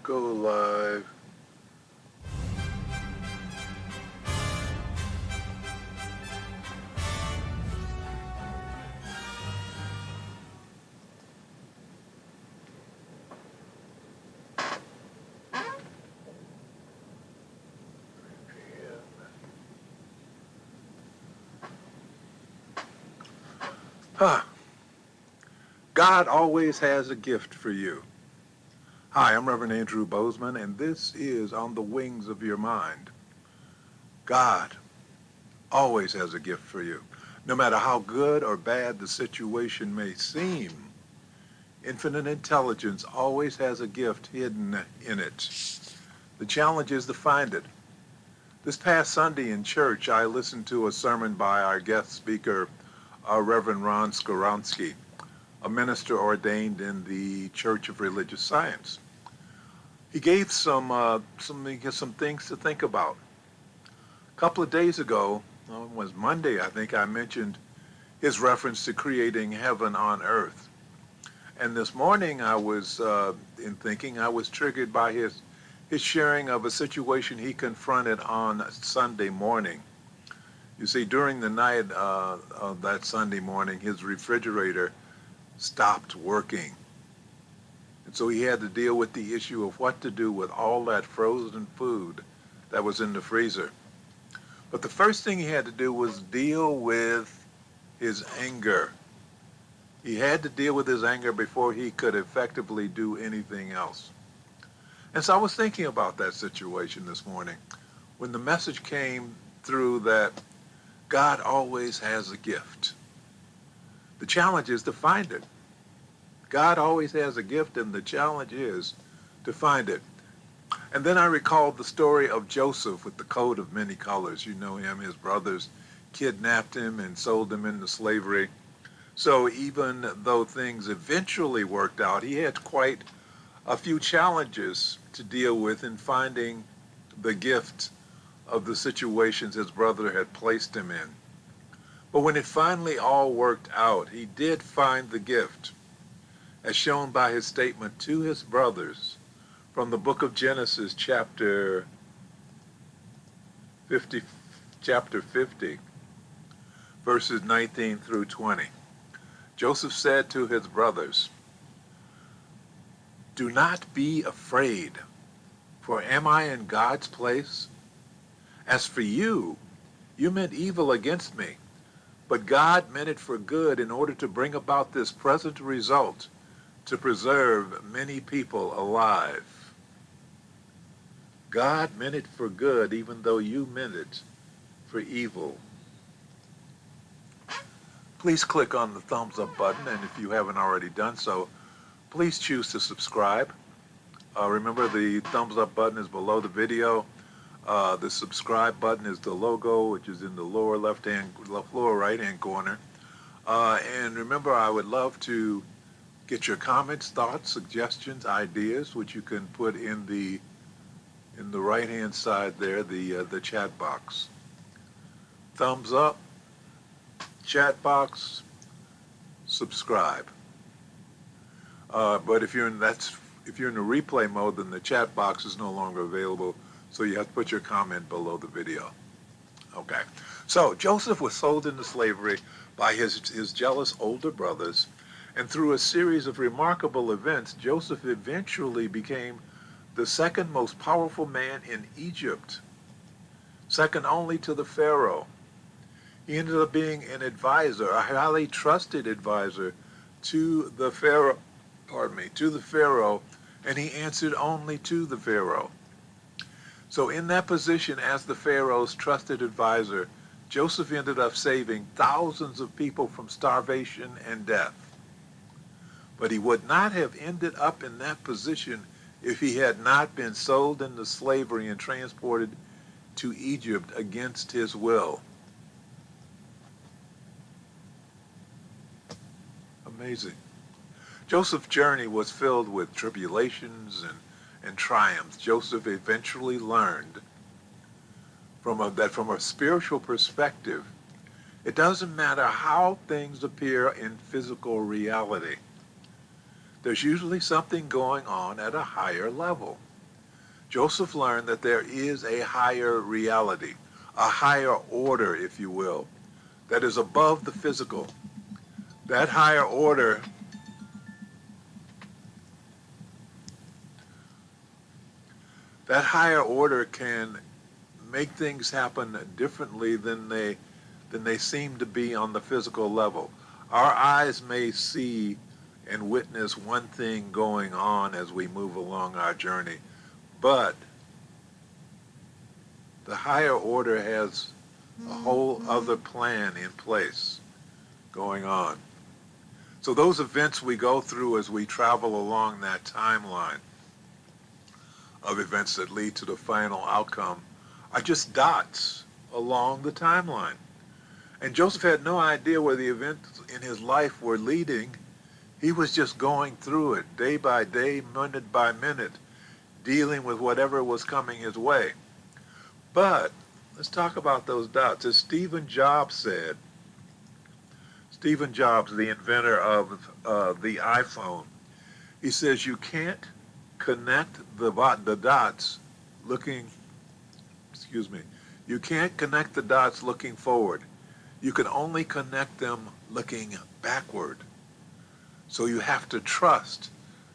Go live. Huh. God always has a gift for you. Hi, I'm Reverend Andrew Bozeman, and this is On the Wings of Your Mind. God always has a gift for you. No matter how good or bad the situation may seem, infinite intelligence always has a gift hidden in it. The challenge is to find it. This past Sunday in church, I listened to a sermon by our guest speaker, Reverend Ron Skoronsky, a minister ordained in the Church of Religious Science. He gave some things to think about. A couple of days ago, it was Monday, I think, I mentioned his reference to creating heaven on earth. And this morning, I was triggered by his sharing of a situation he confronted on Sunday morning. You see, during the night of that Sunday morning, his refrigerator stopped working. And so he had to deal with the issue of what to do with all that frozen food that was in the freezer. But the first thing he had to do was deal with his anger. He had to deal with his anger before he could effectively do anything else. And so I was thinking about that situation this morning when the message came through that God always has a gift. The challenge is to find it. God always has a gift, and the challenge is to find it. And then I recalled the story of Joseph with the coat of many colors. You know him. His brothers kidnapped him and sold him into slavery. So even though things eventually worked out, he had quite a few challenges to deal with in finding the gift of the situations his brother had placed him in. But when it finally all worked out, he did find the gift, as shown by his statement to his brothers from the book of Genesis, chapter 50, verses 19 through 20. Joseph said to his brothers, "Do not be afraid, for am I in God's place? As for you, you meant evil against me, but God meant it for good in order to bring about this present result, to preserve many people alive." God meant it for good even though you meant it for evil. Please click on the thumbs up button, and if you haven't already done so, please choose to subscribe. Remember, the thumbs up button is below the video. The subscribe button is the logo, which is in the lower right-hand corner. And remember, I would love to get your comments, thoughts, suggestions, ideas, which you can put in the right-hand side there, the chat box. Thumbs up, chat box, subscribe. But if you're in the replay mode, then the chat box is no longer available, so you have to put your comment below the video. Okay. So Joseph was sold into slavery by his jealous older brothers, and through a series of remarkable events, Joseph eventually became the second most powerful man in Egypt, second only to the Pharaoh. He ended up being an advisor, a highly trusted advisor to the Pharaoh, and he answered only to the Pharaoh. So in that position as the Pharaoh's trusted advisor, Joseph ended up saving thousands of people from starvation and death. But he would not have ended up in that position if he had not been sold into slavery and transported to Egypt against his will. Amazing. Joseph's journey was filled with tribulations and triumphs. Joseph eventually learned that from a spiritual perspective, it doesn't matter how things appear in physical reality. There's usually something going on at a higher level. Joseph learned that there is a higher reality, a higher order, if you will, that is above the physical. That higher order can make things happen differently than they seem to be on the physical level. Our eyes may see and witness one thing going on as we move along our journey, but the higher order has a whole other plan in place going on. So those events we go through as we travel along that timeline of events that lead to the final outcome are just dots along the timeline. And Joseph had no idea where the events in his life were leading. He was just going through it day by day, minute by minute, dealing with whatever was coming his way. But let's talk about those dots. As Stephen Jobs said, Stephen Jobs, the inventor of the iPhone, he says you can't connect the dots looking, you can't connect the dots looking forward. You can only connect them looking backward. So you have to trust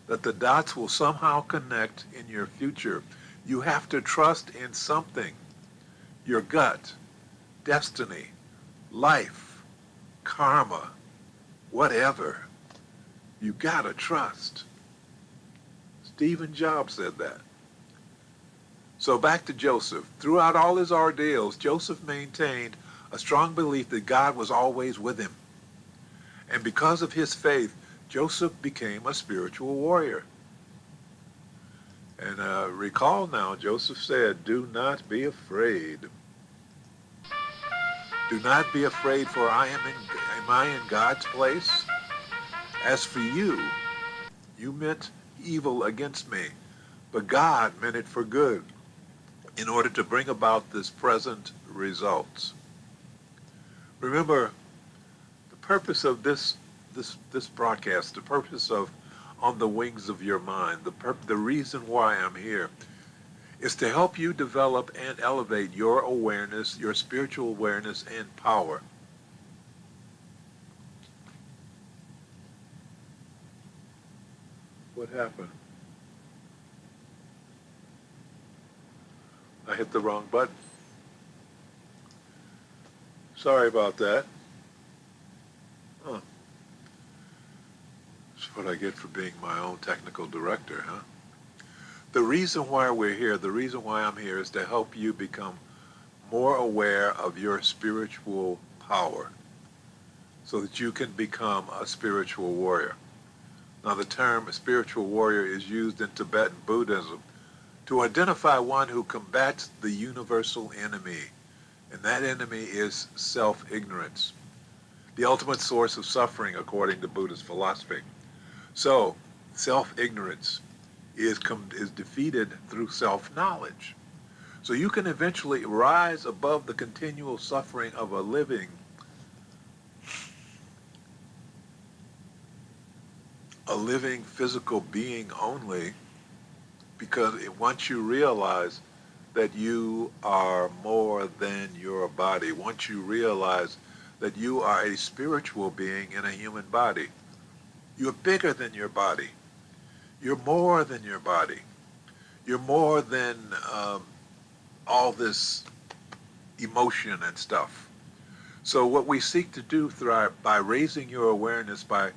that the dots will somehow connect in your future. You have to trust in something, your gut, destiny, life, karma, whatever. You gotta trust. Stephen Jobs said that. So back to Joseph. Throughout all his ordeals, Joseph maintained a strong belief that God was always with him. And because of his faith, Joseph became a spiritual warrior. And recall now, Joseph said, "Do not be afraid. Do not be afraid, for am I in God's place? As for you, you meant evil against me, but God meant it for good in order to bring about this present results." Remember, the purpose of this broadcast, the purpose of On the Wings of Your Mind, the reason why I'm here is to help you develop and elevate your awareness, your spiritual awareness and power. What happened? I hit the wrong button. Sorry about that. Huh. That's what I get for being my own technical director, huh? The reason why we're here, the reason why I'm here is to help you become more aware of your spiritual power so that you can become a spiritual warrior. Now, the term spiritual warrior is used in Tibetan Buddhism to identify one who combats the universal enemy, and that enemy is self-ignorance, the ultimate source of suffering according to Buddhist philosophy. So, self-ignorance is defeated through self-knowledge. So you can eventually rise above the continual suffering of a living physical being only, because once you realize that you are more than your body, once you realize that you are a spiritual being in a human body, you're bigger than your body. You're more than your body. You're more than all this emotion and stuff. So what we seek to do by raising your awareness, by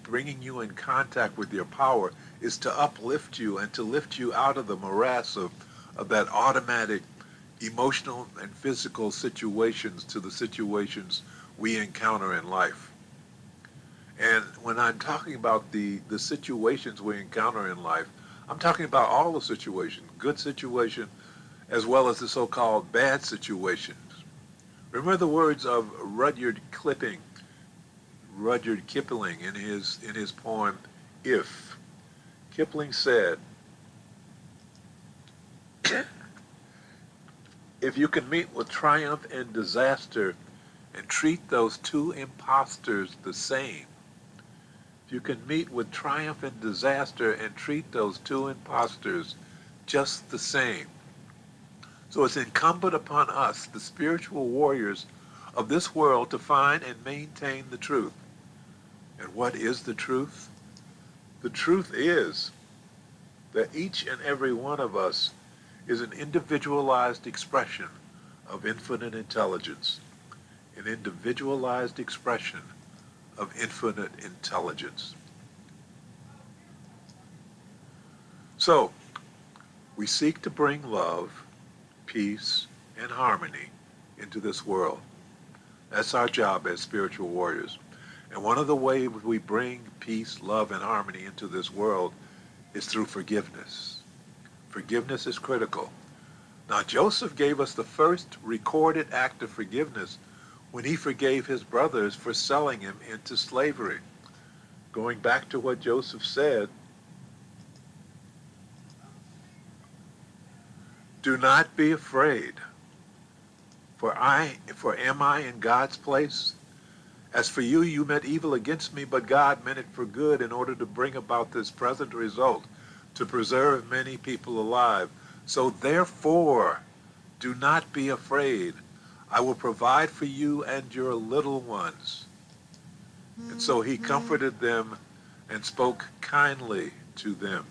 bringing you in contact with your power, is to uplift you and to lift you out of the morass of that automatic emotional and physical situations to the situations we encounter in life. And when I'm talking about the situations we encounter in life, I'm talking about all the situations, good situation, as well as the so-called bad situations. Remember the words of Rudyard Kipling in his poem, If. Kipling said, if you can meet with triumph and disaster and treat those two impostors the same, if you can meet with triumph and disaster and treat those two impostors just the same. So it's incumbent upon us, the spiritual warriors of this world, to find and maintain the truth. And what is the truth? The truth is that each and every one of us is an individualized expression of infinite intelligence. An individualized expression of infinite intelligence. So, we seek to bring love, peace, and harmony into this world. That's our job as spiritual warriors. And one of the ways we bring peace, love, and harmony into this world is through forgiveness. Forgiveness is critical. Now, Joseph gave us the first recorded act of forgiveness when he forgave his brothers for selling him into slavery. Going back to what Joseph said, do not be afraid, for am I in God's place? As for you, you meant evil against me, but God meant it for good in order to bring about this present result, to preserve many people alive. So therefore, do not be afraid. I will provide for you and your little ones. And so he comforted them and spoke kindly to them.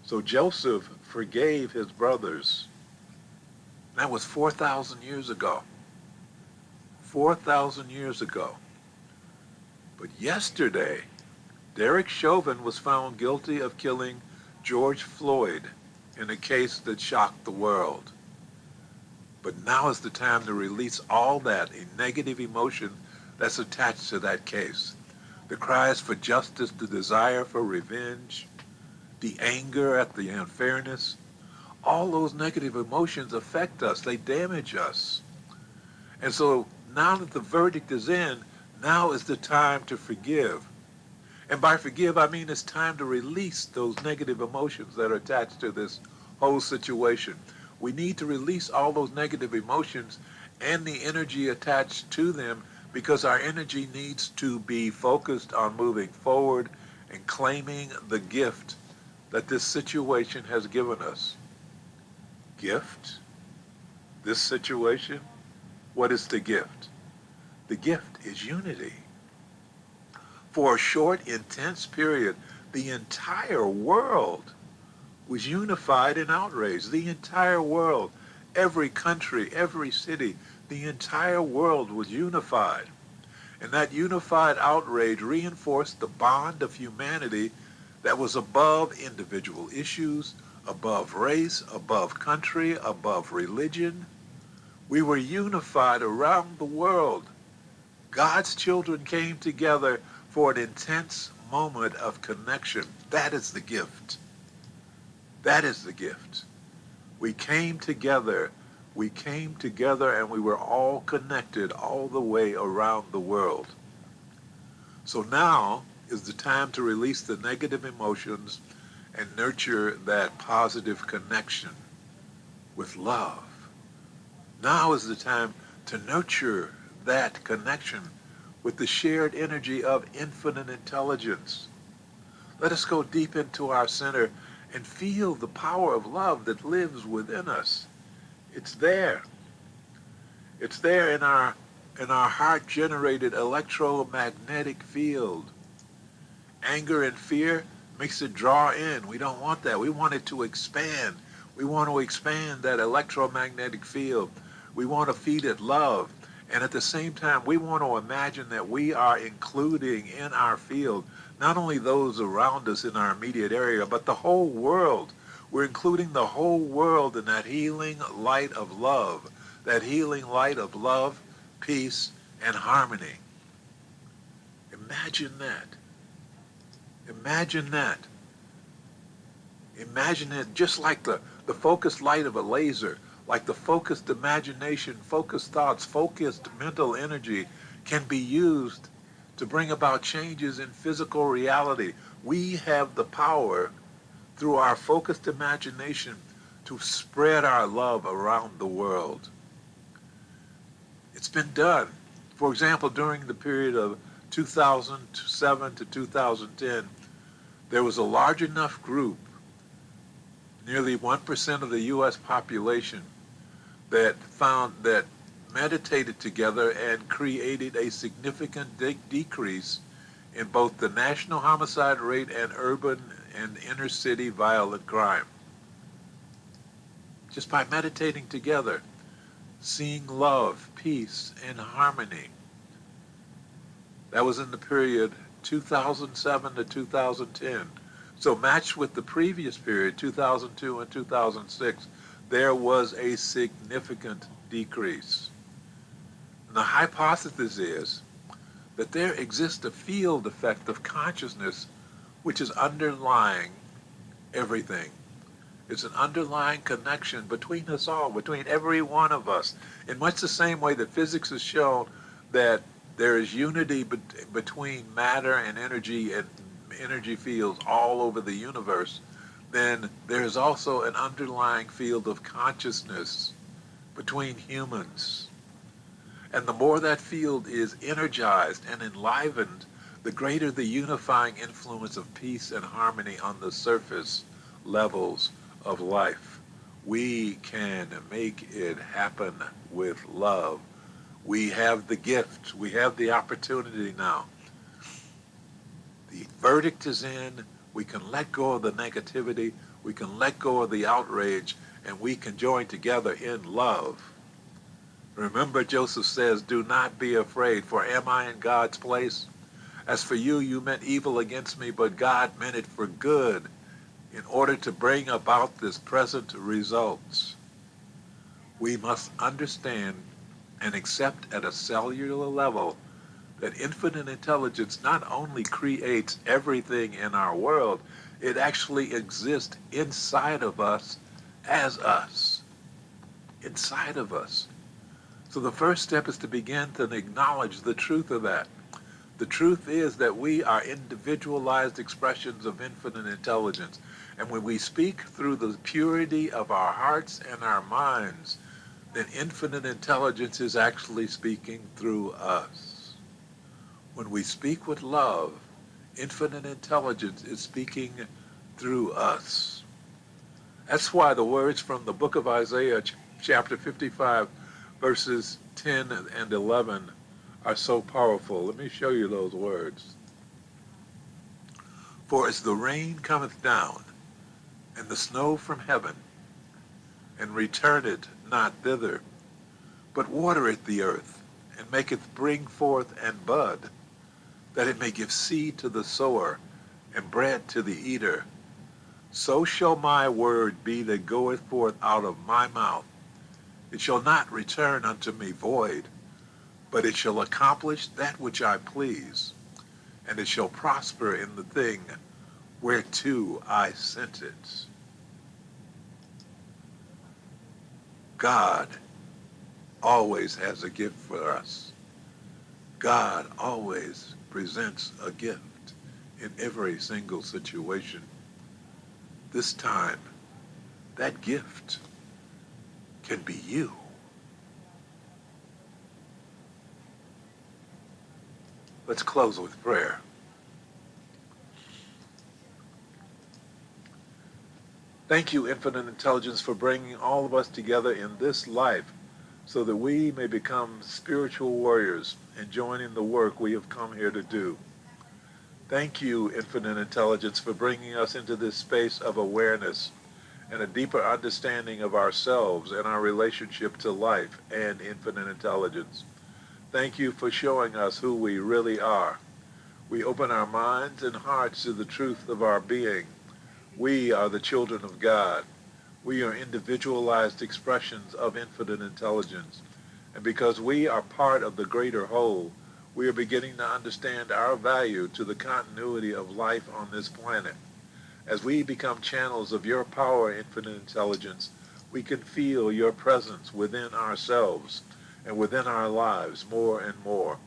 So Joseph forgave his brothers. That was 4,000 years ago. 4,000 years ago. But yesterday, Derek Chauvin was found guilty of killing George Floyd in a case that shocked the world. But now is the time to release all that negative emotion that's attached to that case. The cries for justice, the desire for revenge, the anger at the unfairness, all those negative emotions affect us. They damage us. And so now that the verdict is in, now is the time to forgive. And by forgive, I mean it's time to release those negative emotions that are attached to this whole situation. We need to release all those negative emotions and the energy attached to them, because our energy needs to be focused on moving forward and claiming the gift that this situation has given us. Gift? This situation? What is the gift? The gift is unity. For a short, intense period, the entire world was unified in outrage. The entire world, every country, every city, the entire world was unified. And that unified outrage reinforced the bond of humanity that was above individual issues, above race, above country, above religion. We were unified around the world. God's children came together for an intense moment of connection. That is the gift. That is the gift. We came together and we were all connected all the way around the world. So now is the time to release the negative emotions and nurture that positive connection with love. Now is the time to nurture that connection with the shared energy of infinite intelligence. Let us go deep into our center and feel the power of love that lives within us. It's there. It's there in our heart-generated electromagnetic field. Anger and fear makes it draw in. We don't want that. We want it to expand. We want to expand that electromagnetic field. We want to feed it love. And at the same time, we want to imagine that we are including in our field not only those around us in our immediate area, but the whole world. We're including the whole world in that healing light of love, peace, and harmony. Imagine that. Imagine that. Imagine it just like the focused light of a laser, like the focused imagination, focused thoughts, focused mental energy can be used to bring about changes in physical reality. We have the power through our focused imagination to spread our love around the world. It's been done. For example, during the period of 2007 to 2010, there was a large enough group, nearly 1% of the U.S. population that meditated together and created a significant decrease in both the national homicide rate and urban and inner city violent crime. Just by meditating together, seeing love, peace, and harmony. That was in the period 2007 to 2010. So matched with the previous period, 2002 and 2006, there was a significant decrease. And the hypothesis is that there exists a field effect of consciousness which is underlying everything. It's an underlying connection between us all, between every one of us. In much the same way that physics has shown that there is unity between matter and energy fields all over the universe, then there is also an underlying field of consciousness between humans. And the more that field is energized and enlivened, the greater the unifying influence of peace and harmony on the surface levels of life. We can make it happen with love. We have the gift. We have the opportunity now. The verdict is in. We can let go of the negativity. We can let go of the outrage, and we can join together in love. Remember, Joseph says, "Do not be afraid, for am I in God's place? As for you, you meant evil against me, but God meant it for good in order to bring about this present results." We must understand and accept at a cellular level that infinite intelligence not only creates everything in our world, it actually exists inside of us as us. Inside of us. So the first step is to begin to acknowledge the truth of that. The truth is that we are individualized expressions of infinite intelligence. And when we speak through the purity of our hearts and our minds, then infinite intelligence is actually speaking through us. When we speak with love, infinite intelligence is speaking through us. That's why the words from the book of Isaiah, chapter 55, verses 10 and 11 are so powerful. Let me show you those words. "For as the rain cometh down, and the snow from heaven, and returneth not thither, but watereth the earth, and maketh bring forth and bud, that it may give seed to the sower, and bread to the eater, so shall my word be that goeth forth out of my mouth. It shall not return unto me void, but it shall accomplish that which I please, and it shall prosper in the thing whereto I sent it." God always has a gift for us. God always presents a gift in every single situation. This time, that gift can be you. Let's close with prayer. Thank you, Infinite Intelligence, for bringing all of us together in this life so that we may become spiritual warriors and join in the work we have come here to do. Thank you, Infinite Intelligence, for bringing us into this space of awareness and a deeper understanding of ourselves and our relationship to life and infinite intelligence. Thank you for showing us who we really are. We open our minds and hearts to the truth of our being. We are the children of God. We are individualized expressions of infinite intelligence. And because we are part of the greater whole, we are beginning to understand our value to the continuity of life on this planet. As we become channels of your power, infinite intelligence, we can feel your presence within ourselves and within our lives more and more.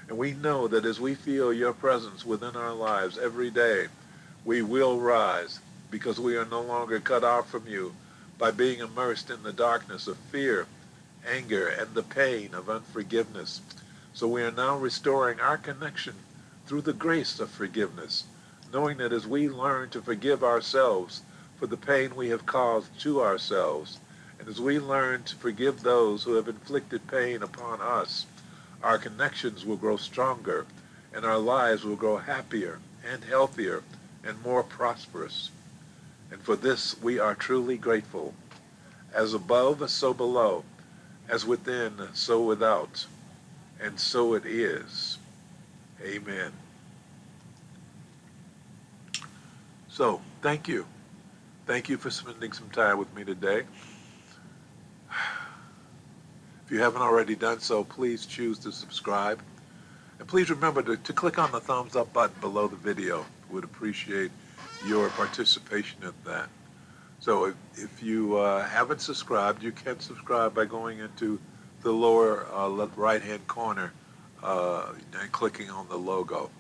And we know that as we feel your presence within our lives every day, we will rise, because we are no longer cut off from you by being immersed in the darkness of fear, anger, and the pain of unforgiveness. So we are now restoring our connection through the grace of forgiveness, knowing that as we learn to forgive ourselves for the pain we have caused to ourselves, and as we learn to forgive those who have inflicted pain upon us, our connections will grow stronger, and our lives will grow happier and healthier and more prosperous. And for this we are truly grateful. As above, so below. As within, so without. And so it is. Amen. So, thank you. Thank you for spending some time with me today. If you haven't already done so, please choose to subscribe. And please remember to click on the thumbs up button below the video. Would appreciate your participation in that. So if you haven't subscribed, you can subscribe by going into the lower right-hand corner and clicking on the logo.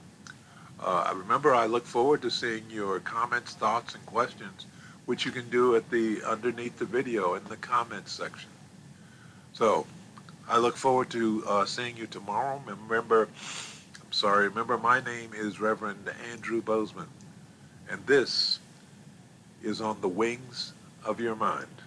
Remember, I look forward to seeing your comments, thoughts, and questions, which you can do at underneath the video in the comments section. So I look forward to seeing you tomorrow. Remember, my name is Reverend Andrew Bozeman, and this is On the Wings of Your Mind.